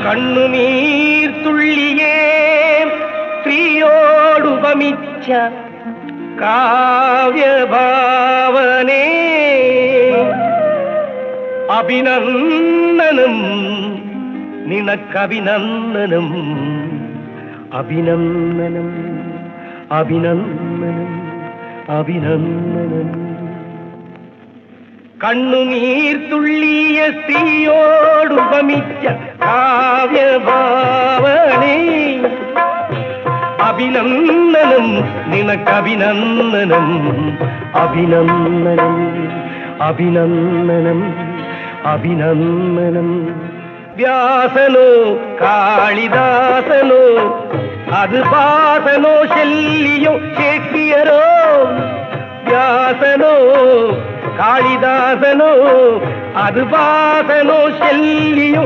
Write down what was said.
കണ്ണുനീർ തുള്ളിയേ സ്ത്രീയോടുപമിച്ച കാവ്യഭാവനേ അഭിനന്ദനം നിനക്കഭിനന്ദനം അഭിനന്ദനം അഭിനന്ദനം അഭിനന്ദനം കണ്ണുനീർ തുള്ളിയ സ്ത്രീയോടുപമിച്ച കാവ്യഭാവനേ അഭിനന്ദനം നിനക്കഭിനന്ദനം അഭിനന്ദനം അഭിനന്ദനം അഭിനന്ദനം വ്യാസനോ കാളിദാസനോ അത് ഭാസനോ ശല്യോ ഷേക്സ്പിയറോ വ്യാസനോ കാളിദാസനോ അത് ഭാസനോ ശല്യോ